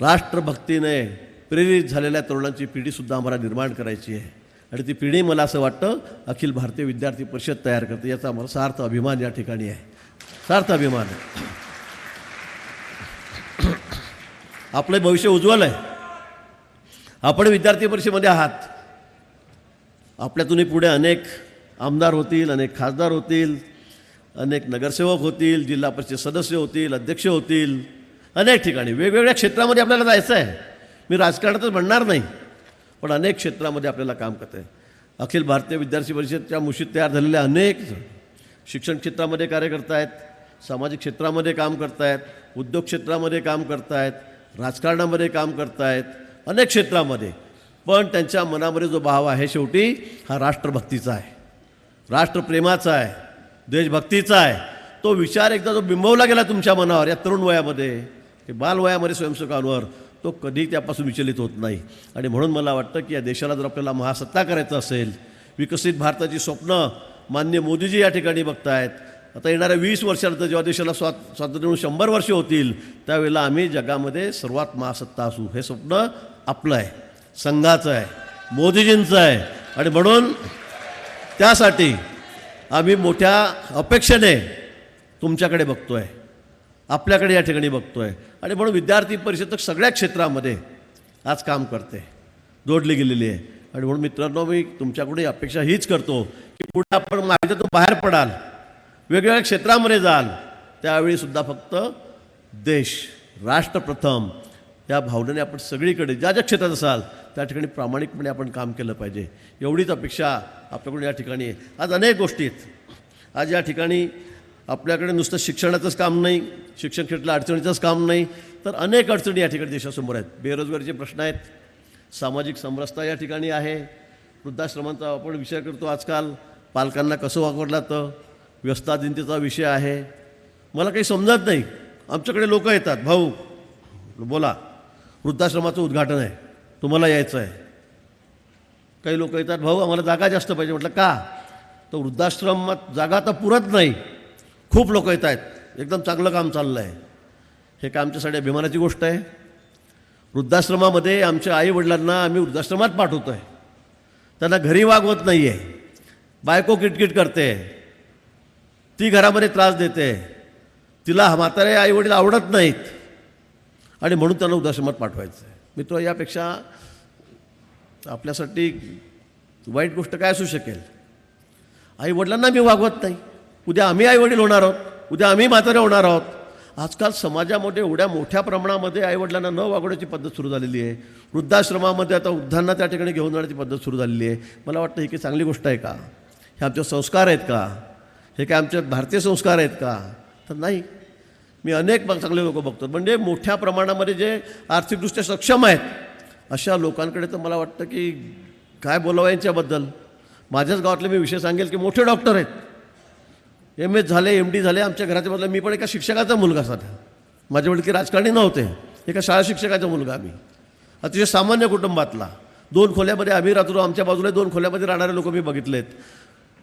राष्ट्रभक्तीने प्रेरित झालेल्या तरुणांची पिढीसुद्धा आम्हाला निर्माण करायची आहे. आणि ती पिढी, मला असं वाटतं, अखिल भारतीय विद्यार्थी परिषद तयार करते. याचा आम्हाला सार्थ अभिमान या ठिकाणी आहे, सार्थ अभिमान आहे. आपले भविष्य उज्ज्वल आहे. आपण विद्यार्थी परिषदेमध्ये आहात. आपल्यातूनही पुढे अनेक आमदार होतील, अनेक खासदार होतील, अनेक नगरसेवक होतील, जिल्हा परिषद सदस्य होतील, अध्यक्ष होतील, अनेक ठिकाणी वेगवेगळ्या क्षेत्रामध्ये आपल्याला जायचं आहे. मी राजकारणातच म्हणणार नाही, पण अनेक क्षेत्रामध्ये आपल्याला काम करतं आहे. अखिल भारतीय विद्यार्थी परिषदच्या मुशीत तयार झालेले अनेक शिक्षण क्षेत्रामध्ये कार्य करत आहेत, सामाजिक क्षेत्रामध्ये काम करत आहेत, उद्योग क्षेत्रामध्ये काम करत आहेत, राजकारणामध्ये काम करत आहेत, अनेक क्षेत्रामध्ये. पण त्यांच्या मनामध्ये जो भाव आहे शेवटी हा राष्ट्रभक्तीचा आहे, राष्ट्रप्रेमाचा आहे, देशभक्तीचा आहे. तो विचार एकदा जो बिंबवला गेला तुमच्या मनावर या तरुण वयामध्ये, की बालवयामध्ये स्वयंसेवकांवर, तो कधी त्यापासून विचलित होत नाही. आणि म्हणून मला वाटतं की या देशाला जर आपल्याला महासत्ता करायचं असेल, विकसित भारताची स्वप्न माननीय मोदीजी या ठिकाणी बघतायत. आता येणाऱ्या 20 वर्षानंतर जेव्हा देशाला स्वातंत्र्य मिळून 100 वर्ष होतील, त्यावेळेला आम्ही जगामध्ये सर्वात महासत्ता असू, हे स्वप्न आपलं आहे, संघाचं आहे, मोदीजींचं आहे. आणि म्हणून त्यासाठी आम्ही मोठ्या अपेक्षेने तुमच्याकडे बघतो आहे, आपल्याकडे या ठिकाणी बघतो आहे. आणि म्हणून विद्यार्थी परिषद सगळ्या क्षेत्रामध्ये आज काम करते, जोडली गेलेली आहे. आणि म्हणून मित्रांनो, मी तुमच्याकडे अपेक्षा हीच करतो की पुढे आपण माहितीतून बाहेर पडाल, वेगवेगळ्या क्षेत्रामध्ये जाल, त्यावेळीसुद्धा फक्त देश, राष्ट्रप्रथम या भावनेने आपण सगळीकडे ज्या ज्या क्षेत्रात असाल त्या ठिकाणी प्रामाणिकपणे आपण काम केलं पाहिजे, एवढीच अपेक्षा आपल्याकडून या ठिकाणी आहे. आज अनेक गोष्टी आहेत. आज या ठिकाणी आपल्याकडे नुसतं शिक्षणाचंच काम नाही, शिक्षण क्षेत्रातल्या अडचणीचंच काम नाही, तर अनेक अडचणी या ठिकाणी देशासमोर आहेत. बेरोजगारीचे प्रश्न आहेत, सामाजिक समरसता या ठिकाणी आहे, वृद्धाश्रमांचा आपण विचार करतो आजकाल, पालकांना कसं वागवलं जातं, व्यस्ताधीनतेचा विषय आहे. मला काही समजत नाही. आमच्याकडे लोक येतात, भाऊ बोला वृद्धाश्रमाचं उद्घाटन आहे, तुम्हाला यायचं आहे. काही लोक येतात, भाऊ आम्हाला जागा जास्त पाहिजे. म्हटलं का? तर वृद्धाश्रमात जागा तर पुरत नाही, खूप लोक येत आहेत, एकदम चांगलं काम चाललं आहे. हे काय आमच्यासाठी अभिमानाची गोष्ट आहे? वृद्धाश्रमामध्ये आमच्या आईवडिलांना आम्ही वृद्धाश्रमात पाठवतो आहे, त्यांना घरी वागवत नाही आहे, बायको किटकिट करते, ती घरामध्ये त्रास देते, तिला म्हातारे आईवडील आवडत नाहीत, आणि म्हणून त्यांना वृद्धाश्रमात पाठवायचं आहे. मित्र, यापेक्षा आपल्यासाठी वाईट गोष्ट काय असू शकेल? आईवडिलांना मी वागवत नाही, उद्या आम्ही आईवडील होणार आहोत, उद्या आम्ही म्हातारे होणार आहोत. आजकाल समाजामध्ये एवढ्या मोठ्या प्रमाणामध्ये आईवडिलांना न वागवण्याची पद्धत सुरू झालेली आहे. वृद्धाश्रमामध्ये आता वृद्धांना त्या ठिकाणी घेऊन जाण्याची पद्धत सुरू झालेली आहे. मला वाटतं ही काही चांगली गोष्ट आहे का? हे आमचे संस्कार आहेत का? हे काय आमचे भारतीय संस्कार आहेत का? तर नाही. मी अनेक चांगले लोक बघतो, म्हणजे मोठ्या प्रमाणामध्ये जे आर्थिकदृष्ट्या सक्षम आहेत अशा लोकांकडे तर मला वाटतं की काय बोलावं यांच्याबद्दल. माझ्याच गावातले मी विषय सांगेल की मोठे डॉक्टर आहेत, MS झाले, MD झाले. आमच्या घराच्या बदला मी पण एका शिक्षकाचा मुलगा साधा, माझे वडील की राजकारणी नव्हते, एका शाळा शिक्षकाचा मुलगा. आम्ही अतिशय सामान्य कुटुंबातला, 2 खोल्यामध्ये आम्ही राहतो. आमच्या बाजूला 2 खोल्यामध्ये राहणारे लोक मी बघितलेत.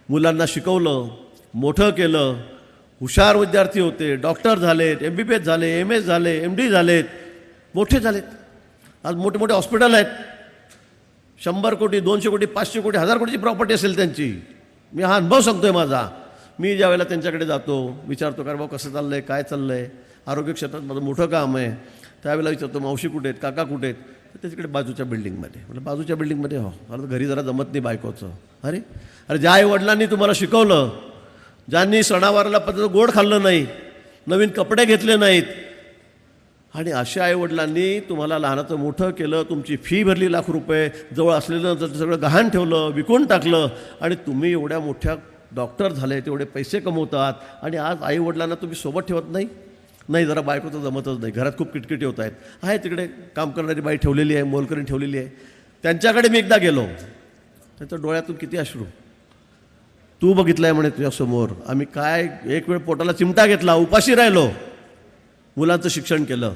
मुलांना शिकवलं, मोठं केलं, हुशार विद्यार्थी होते, डॉक्टर झालेत, MBBS झाले, MS झाले, MD झालेत, मोठे झालेत. आज मोठे मोठे हॉस्पिटल आहेत, 100 कोटी, 200 कोटी, 500 कोटी, 1000 कोटीची प्रॉपर्टी असेल त्यांची. मी हा अनुभव सांगतोय माझा. मी ज्या वेळेला त्यांच्याकडे जातो, विचारतो कारण भाऊ कसं चाललं आहे, काय चाललं आहे, आरोग्य क्षेत्रात माझं मोठं काम आहे, त्यावेळेला विचारतो मावशी कुठे आहेत, काका कुठे आहेत, तर ते तिकडे बाजूच्या बिल्डिंगमध्ये. म्हटलं बाजूच्या बिल्डिंगमध्ये? हो. मला घरी जरा जमत नाही बायकोचं. अरे ज्या आईवडिलांनी तुम्हाला शिकवलं, ज्यांनी सणावाराला पद्धत गोड खाल्लं नाही, नवीन कपडे घेतले नाहीत, आणि अशा आईवडिलांनी तुम्हाला लहानाचं मोठं केलं, तुमची फी भरली ₹1,00,000, जवळ असलेलं सगळं गहाण ठेवलं, विकून टाकलं, आणि तुम्ही एवढ्या मोठ्या डॉक्टर झाले, तेवढे पैसे कमवतात, आणि आज आईवडिलांना तुम्ही सोबत ठेवत नाही. जरा बायकोचं जमतच नाही, घरात खूप किटकिटी होत आहेत. आहे तिकडे काम करणारी बाई ठेवलेली आहे, मोलकरीण ठेवलेली आहे. त्यांच्याकडे मी एकदा गेलो, त्यांच्या डोळ्यातून किती अश्रू. तू बघितलं आहे म्हणे तुझ्यासमोर, आम्ही काय एक वेळ पोटाला चिमटा घेतला, उपाशी राहिलो, मुलांचं शिक्षण केलं,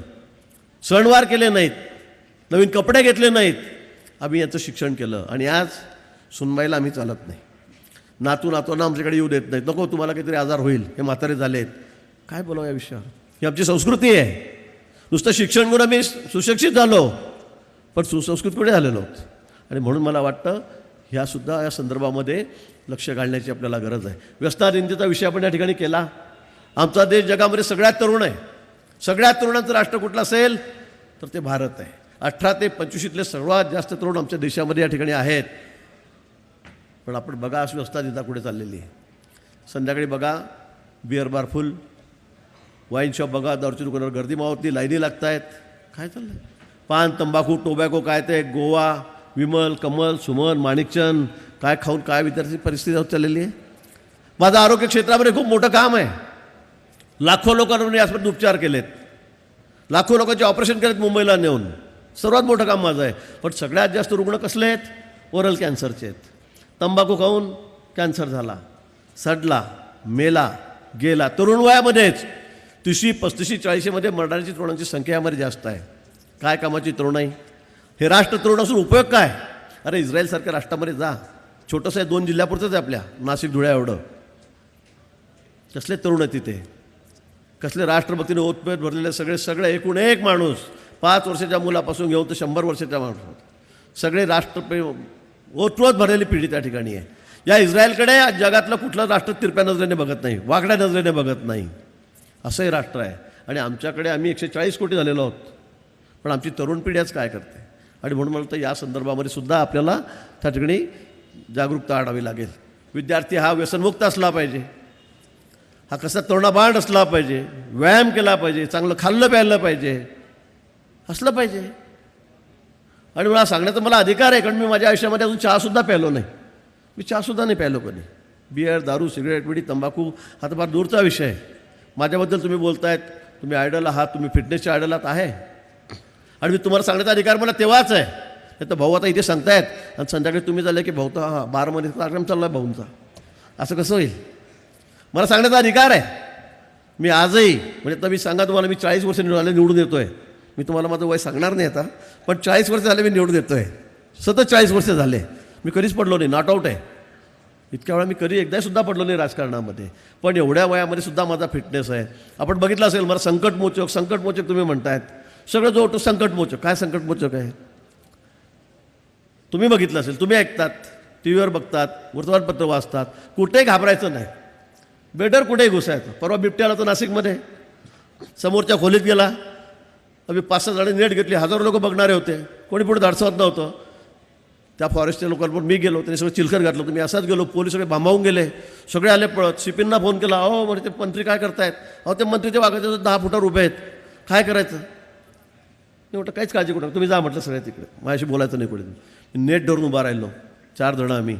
सणवार केले नाहीत, नवीन कपडे घेतले नाहीत, आम्ही यांचं शिक्षण केलं, आणि आज सुनबाईला आम्ही चालत नाही, नातूंना आमच्याकडे येऊ देत नाहीत, नको तुम्हाला काहीतरी आजार होईल, हे म्हातारे झालेत. काय बोलावं या विषयावर? ही आमची संस्कृती आहे. नुसतं शिक्षण घेऊन आम्ही सुशिक्षित झालो, पण सुसंस्कृत कुठे झालेलो. आणि म्हणून मला वाटतं ह्यासुद्धा या संदर्भामध्ये लक्ष घालण्याची आपल्याला गरज आहे. व्यसनाधीनतेचा विषय आपण या ठिकाणी केला. आमचा देश जगामध्ये सगळ्यात तरुण आहे. सगळ्यात तरुणांचं राष्ट्र कुठलं असेल तर ते भारत आहे. 18 ते 25 सर्वात जास्त तरुण आमच्या देशामध्ये या ठिकाणी आहेत. पण आपण बघा अशी व्यवस्था तिथं कुठे चाललेली आहे. संध्याकाळी बघा beer bar full, wine shop बघा, दारूच्या दुकानावर गर्दी मावतली, लाईनी लागत आहेत. काय चाललं आहे? पान, तंबाखू, टोबॅको, काय ते गोवा, विमल, कमल, सुमन, माणिकचंद, काय खाऊन काय विद्यार्थी परिस्थिती होत चाललेली आहे. माझं आरोग्य क्षेत्रामध्ये खूप मोठं काम आहे. लाखो लोकांवर यासाठी उपचार केलेत, लाखो लोकांचे ऑपरेशन केलेत मुंबईला नेऊन. सर्वात मोठं काम माझं आहे. पण सगळ्यात जास्त रुग्ण कसले आहेत? ओरल कॅन्सरचे आहेत. तंबाखू खाऊन कॅन्सर झाला, सडला, मेला, गेला. तरुण वयामध्येच 30, 35, 40मध्ये मरणाऱ्याची तरुणांची संख्या यामध्ये जास्त आहे. काय कामाची तरुणाई? हे राष्ट्र तरुण असून उपयोग काय? अरे इस्रायलसारख्या राष्ट्रामध्ये जा, छोटंसं आहे, 2 जिल्ह्यापुरतंच आहे आपल्या, नाशिक धुळ्या एवढं. कसले तरुण आहे तिथे, कसले राष्ट्रभक्तीने ओतप्रोत भरलेले सगळे एकूण एक माणूस, 5 वर्षाच्या मुलापासून घेऊन तर 100 वर्षाच्या माणूस, सगळे राष्ट्रप्रेम ओतप्रोत भरलेली पिढी त्या ठिकाणी आहे. या इस्रायलकडे जगातलं कुठलं राष्ट्र तिरप्या नजरेने बघत नाही, वाकड्या नजरेने बघत नाही. असं हे राष्ट्र आहे. आणि आमच्याकडे आम्ही 140 कोटी झालेलो आहोत, पण आमची तरुण पिढीच काय करते? आणि म्हणून मला तर या संदर्भामध्ये सुद्धा आपल्याला त्या ठिकाणी जागरूकता आणावी लागेल. विद्यार्थी हा व्यसनमुक्त असला पाहिजे, हा कसा तरुणाबांड असला पाहिजे, व्यायाम केला पाहिजे, चांगलं खाल्लं प्यायलं पाहिजे, असलं पाहिजे. आणि मला सांगण्याचा मला अधिकार आहे, कारण मी माझ्या आयुष्यामध्ये अजून चहासुद्धा प्यायलो नाही. मी चहासुद्धा नाही प्यायलो कधी. बिअर, दारू, सिगरेट, बिडी, तंबाखू हा तर फार दूरचा विषय आहे. माझ्याबद्दल तुम्ही बोलतायत, तुम्ही आयडल आहात, तुम्ही फिटनेसच्या आयडल आहात आहे. आणि मी तुम्हाला सांगण्याचा अधिकार मला तेव्हाच आहे. नाही तर भाऊ आता इथे सांगतायत आणि संध्याकाळी तुम्ही झाले की भाऊ तर हा बारमध्ये कार्यक्रम चालला आहे भाऊंचा, असं कसं होईल? मला सांगण्याचा अधिकार आहे. मी आजही म्हणजे आता मी सांगा तुम्हाला, मी 40 वर्ष निवडून येतो आहे. मी तुम्हाला माझं वय सांगणार नाही आता, पण 40 वर्ष झाले मी निवडून येतो आहे. सतत 40 वर्ष झाले. मी कधीच पडलो नाही, नॉट आऊट आहे. इतक्या वेळा मी कधी एकदासुद्धा पडलो नाही राजकारणामध्ये. पण एवढ्या वयामध्ये सुद्धा माझा फिटनेस आहे. आपण बघितलं असेल, मला संकटमोचक तुम्ही म्हणतायत. सगळं जो होतो संकटमोचक. काय संकटमोचक आहे? तुम्ही बघितलं असेल, तुम्ही ऐकतात, टी व्हीवर बघतात, वर्तमानपत्र वाचतात. कुठेही घाबरायचं नाही, बेडर कुठेही घुसायचं. परवा बिबट्या आला तर नाशिकमध्ये, समोरच्या खोलीत गेला. आम्ही 5-6 जण नेट घेतली, हजारो लोक बघणारे होते, कोणी पुढे धाडसवत नव्हतं. त्या फॉरेस्टच्या लोकांवर मी गेलो, त्यांनी सगळं चिलखत घातलं. तुम्ही असाच गेलो, पोलीस सगळे भांबावून गेले, सगळे आले पळत. सीपींना फोन केला, अहो म्हणजे ते मंत्री काय करतायत? अहो ते मंत्री ते वाघाच्या 10 फुटावर उभे आहेत, काय करायचं? मी म्हटलं काहीच काळजी कुठं, तुम्ही जा म्हटलं सगळ्या तिकडे, माझ्याशी बोलायचं नाही कुठे. नेट धरून उभा राहिलो, 4 जणं आम्ही,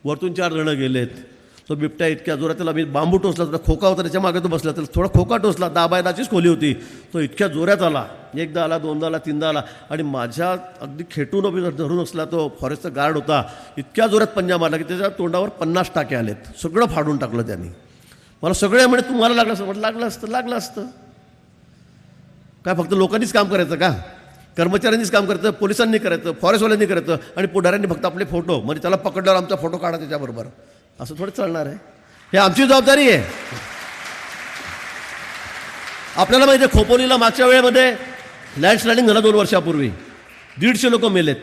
वरतून 4 जणं गेलेत. तो बिबट्या इतक्या जोरात, त्याला मी बांबू टोचला, त्याला खोका होता त्याच्या मागे तो बसला, त्याला थोडा खोका टोचला. 10 बाय 10चीच खोली होती. तो इतक्या जोरात आला, एकदा आला, दोनदा आला, तीनदा आला. आणि माझ्या अगदी खेटून उभी धरून असला तो फॉरेस्टचा गार्ड होता, इतक्या जोरात पंजा मारला की त्याच्या तोंडावर 50 टाके आलेत. सगळं फाडून टाकलं त्यांनी. मला सगळे म्हणे तुम्हाला लागलं असतं. म्हटलं लागलं असतं काय? फक्त लोकांनीच काम करायचं का? कर्मचाऱ्यांनीच काम करायचं, पोलिसांनी करायचं, फॉरेस्टवाल्यांनी करायचं, आणि पुढाऱ्यांनी फक्त आपले फोटो, म्हणजे त्याला पकडल्यावर आमचा फोटो काढा त्याच्याबरोबर, असं थोडं चालणार आहे? हे आमची जबाबदारी आहे. आपल्याला माहिती आहे, खोपोलीला मागच्या वेळेमध्ये लँडस्लायडिंग झालं 2 वर्षापूर्वी. 150 लोक मेलेत,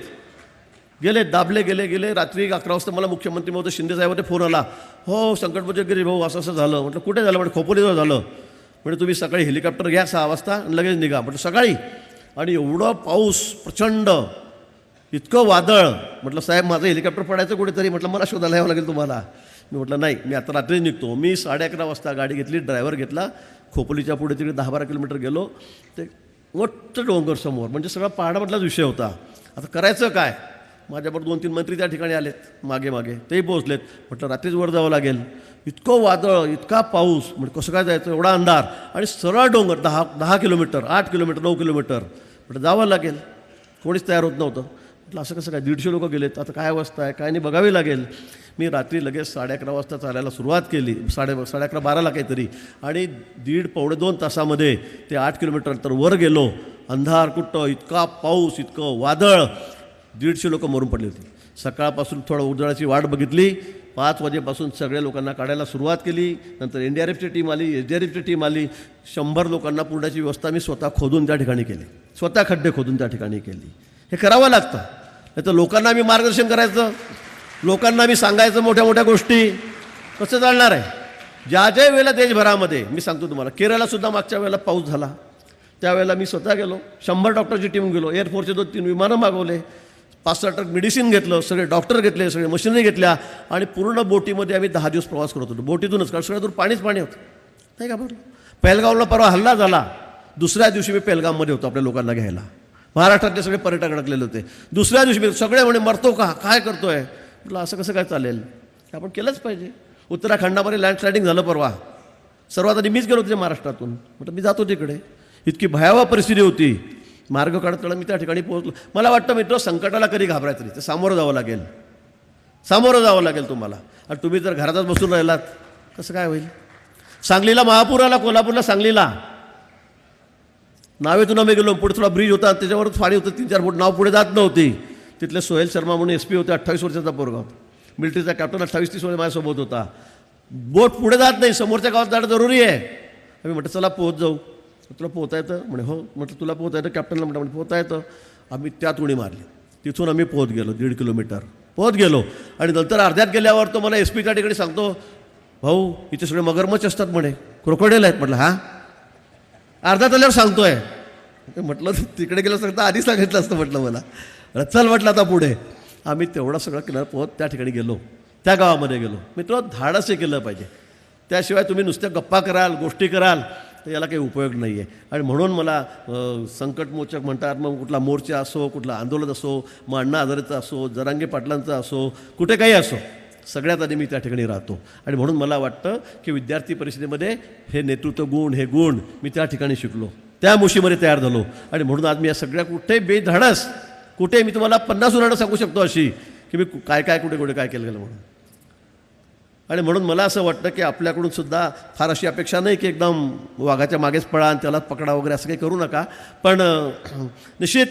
गेले, दाबले गेले. रात्री 11 वाजता मला मुख्यमंत्री महोदय शिंदे साहेबांचा फोन आला. हो संकटमोचक गिरी भाऊ, असं झालं. म्हटलं कुठे झालं? म्हणजे खोपोलीजवळ झालं. म्हणजे तुम्ही सकाळी हेलिकॉप्टर घ्या 6 वाजता आणि लगेच निघा. म्हटलं सकाळी. आणि एवढं पाऊस प्रचंड, इतकं वादळ. म्हटलं साहेब माझं हेलिकॉप्टर पडायचं कुठेतरी. म्हटलं मला शोधायला यावं लागेल तुम्हाला. मी म्हटलं नाही, मी आता रात्री निघतो. मी 11:30 वाजता गाडी घेतली, ड्रायव्हर घेतला, खोपोलीच्या पुढे तिकडे 10-12 किलोमीटर गेलो. ते मोठं डोंगर समोर, म्हणजे सगळा पहाडामधलाच विषय होता. आता करायचं काय? माझ्याबरोबर 2-3 मंत्री त्या ठिकाणी आलेत मागे, तेही पोहोचलेत. म्हटलं रात्रीच वर जावं लागेल, इतकं वादळ, इतका पाऊस, म्हणजे कसं काय जायचं, एवढा अंधार आणि सरळ डोंगर, 10 किलोमीटर, 8 किलोमीटर, 9 किलोमीटर. म्हटलं जावं लागेल. कोणीच तयार होत नव्हतं. म्हटलं असं कसं काय, 150 लोक गेलेत, आता काय अवस्था आहे, काय नाही बघावी लागेल. मी रात्री लगेच 11:30 वाजता चालायला सुरुवात केली, 11:30-12ला काहीतरी. आणि 1.5-2 तासामध्ये ते 8 किलोमीटर तर वर गेलो. अंधार कुठं, इतका पाऊस, इतकं वादळ, 150 लोक मरून पडली होती. सकाळपासून थोडं उजाळाची वाट बघितली. 5 वाजेपासून सगळ्या लोकांना काढायला सुरुवात केली. नंतर NDRFची टीम आली, SDRFची टीम आली. 100 लोकांना पुरण्याची व्यवस्था मी स्वतः खोदून त्या ठिकाणी केली, स्वतः खड्डे खोदून त्या ठिकाणी केली. हे करावं लागतं. नाही तर लोकांना मी मार्गदर्शन करायचं, लोकांना मी सांगायचं मोठ्या मोठ्या गोष्टी, कसं चालणार आहे? ज्या वेळेला देशभरामध्ये, मी सांगतो तुम्हाला, केरळासुद्धा मागच्या वेळेला पाऊस झाला, त्यावेळेला मी स्वतः गेलो, 100 डॉक्टरची टीम गेलो, एअरफोर्सचे 2-3 विमानं मागवले, 5-6 ट्रक मेडिसिन घेतलं, सगळे डॉक्टर घेतले, सगळे मशिनरी घेतल्या आणि पूर्ण बोटीमध्ये आम्ही 10 दिवस प्रवास करत होतो. बोटीतूनच, कारण सगळ्या दूर पाणीच पाणी होतं, नाही का बरं. पेहलगावला परवा हल्ला झाला, दुसऱ्या दिवशी मी पेहलगावमध्ये होतो आपल्या लोकांना घ्यायला. महाराष्ट्रातले सगळे पर्यटक अडकलेले होते. दुसऱ्या दिवशी मी सगळे म्हणे मरतो का, काय करतोय. म्हटलं असं कसं काय चालेल, आपण केलंच पाहिजे. उत्तराखंडामध्ये लँडस्लायडिंग झालं परवा, सर्वात आधी मीच गेलो होते महाराष्ट्रातून. म्हटलं मी जातो तिकडे, इतकी भयावह परिस्थिती होती. मार्ग काढत मी त्या ठिकाणी पोहोचलो. मला वाटतं मित्र, संकटाला कधी घाबरायचं नाही, ते सामोरं जावं लागेल, सामोरं जावं लागेल तुम्हाला. आणि तुम्ही जर घरातच बसून राहिलात कसं काय होईल. सांगलीला महापूर आला, कोल्हापूरला सांगलीला. नावेतून आम्ही गेलो, पुढे थोडा ब्रिज होता, त्याच्यावरच पाणी होतं 3-4 फूट, नाव पुढे जात नव्हती. तिथले सोहेल शर्मा म्हणून SP होते, 28 वर्षाचा पोरगा, मिलिटरीचा कॅप्टन, 28-30 वर्ष माझ्यासोबत होता. बोट पुढे जात नाही, समोरच्या गावात जाणं जरुरी आहे. आम्ही म्हटलं चला पोहोच जाऊ. तुला पोहता येतं म्हणे, हो. म्हटलं तुला पोहता येतं, कॅप्टनला म्हटलं पोहता येतं. आम्ही त्यात उडी मारली, तिथून आम्ही पोहत गेलो, 1.5 किलोमीटर पोहत गेलो. आणि नंतर अर्ध्यात गेल्यावर तो मला SP त्या ठिकाणी सांगतो, भाऊ इथे सगळे मगरमच्छ असतात म्हणे, क्रोकोडाईल आहेत. म्हटलं हां. अर्ध्यात आल्यावर सांगतोय. म्हटलं तिकडे गेलं असतं आधी सांगितलं असतं म्हटलं मला. चल म्हटलं आता पुढे. आम्ही तेवढा सगळा किनारा पोहत त्या ठिकाणी गेलो, त्या गावामध्ये गेलो. मित्र, धाडस हे केलं पाहिजे. त्याशिवाय तुम्ही नुसत्या गप्पा कराल, गोष्टी कराल, तर याला काही उपयोग नाही आहे. आणि म्हणून मला संकटमोचक म्हणतात, मग कुठला मोर्चा असो, कुठला आंदोलन असो, मग अण्णा हजारेचं असो, जरांगे पाटलांचं असो, कुठे काही असो, सगळ्यात आधी मी त्या ठिकाणी राहतो. आणि म्हणून मला वाटतं की विद्यार्थी परिषदेमध्ये हे नेतृत्व गुण, हे गुण मी त्या ठिकाणी शिकलो, त्या मुशीमध्ये तयार झालो. आणि म्हणून आज मी या सगळ्या कुठे बेधाडस, कुठे मी तुम्हाला 50 उदाहरणं सांगू शकतो अशी, की मी काय काय कुठे कुठे काय केलं गेलं म्हणून. आणि म्हणून मला असं वाटतं की आपल्याकडून सुद्धा फार अशी अपेक्षा नाही की एकदम वाघाच्या मागेच पळा आणि त्यालाच पकडा वगैरे, असं काही करू नका. पण निश्चित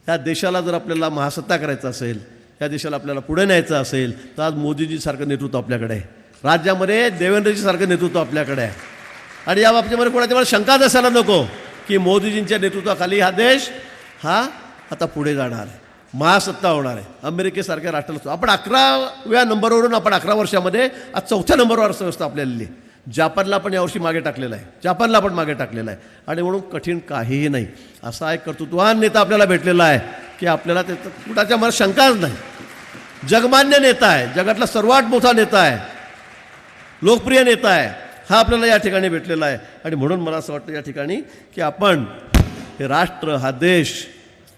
ह्या देशाला जर आपल्याला महासत्ता करायचं असेल, या देशाला आपल्याला पुढे न्यायचं असेल, तर आज मोदीजीसारखं नेतृत्व आपल्याकडे आहे, राज्यामध्ये देवेंद्रजीसारखं नेतृत्व आपल्याकडे आहे. आणि या बाबतीमध्ये कोणाच्या मला शंकाच असायला नको की मोदीजींच्या नेतृत्वाखाली हा देश हा आता पुढे जाणार आहे, महासत्ता होणार आहे, अमेरिकेसारख्या राष्ट्राला. आपण 11व्या नंबरवरून आपण 11 वर्षामध्ये आज 4थ्या नंबरवर अर्थव्यवस्था आपल्याला. जापानला पण यावर्षी मागे टाकलेलं आहे, जापानला पण मागे टाकलेलं आहे. आणि म्हणून कठीण काहीही नाही. असा एक कर्तृत्ववान नेता आपल्याला भेटलेला आहे की आपल्याला त्याचं कुणाच्या मनात शंकाच नाही. जगमान्य नेता आहे, जगातला सर्वात मोठा नेता आहे, लोकप्रिय नेता आहे, हा आपल्याला या ठिकाणी भेटलेला आहे. आणि म्हणून मला असं वाटतं या ठिकाणी की आपण हे राष्ट्र, हा देश,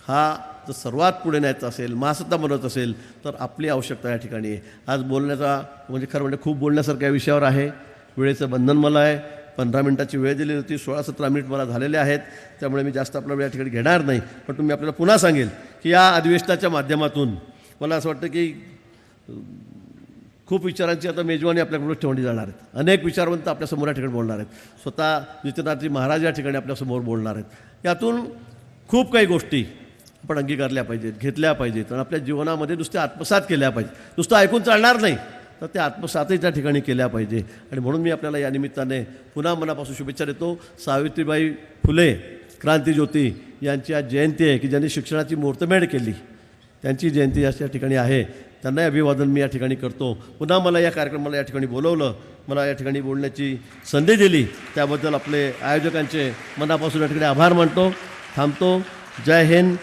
हा जर सर्वात पुढे न्यायचा असेल, महासत्ता बनवत असेल, तर आपली आवश्यकता या ठिकाणी आहे. आज बोलण्याचा म्हणजे खरं म्हणजे खूप बोलण्यासारख्या विषयावर आहे. वेळेचं बंधन मला आहे, 15 मिनिटाची वेळ दिली होती, 16-17 मिनिट मला झालेले आहेत, त्यामुळे मी जास्त आपला वेळ या ठिकाणी घेणार नाही. पण तुम्ही आपल्याला पुन्हा सांगेल की या अधिवेशनाच्या माध्यमातून मला असं वाटतं की खूप विचारांची आता मेजवानी आपल्याकडून ठेवली जाणार आहेत. अनेक विचारवंत आपल्यासमोर या ठिकाणी बोलणार आहेत. स्वतः नितीनाथजी महाराज या ठिकाणी आपल्यासमोर बोलणार आहेत. यातून खूप काही गोष्टी आपण अंगीकारल्या पाहिजेत, घेतल्या पाहिजेत आणि आपल्या जीवनामध्ये नुसत्या आत्मसात केल्या पाहिजेत. नुसतं ऐकून चालणार नाही, तर त्या आत्मसातही त्या ठिकाणी केल्या पाहिजे. आणि म्हणून मी आपल्याला या निमित्ताने पुन्हा मनापासून शुभेच्छा देतो. सावित्रीबाई फुले क्रांतीज्योती यांची आज जयंती आहे की ज्यांनी शिक्षणाची मुहूर्तमेढ केली, त्यांची जयंती या ठिकाणी आहे. त्यांनाही अभिवादन मी या ठिकाणी करतो. पुन्हा मला या कार्यक्रमाला या ठिकाणी बोलवलं, मला या ठिकाणी बोलण्याची संधी दिली, त्याबद्दल आपले आयोजकांचे मनापासून या ठिकाणी आभार मानतो. थांबतो. जय हिंद.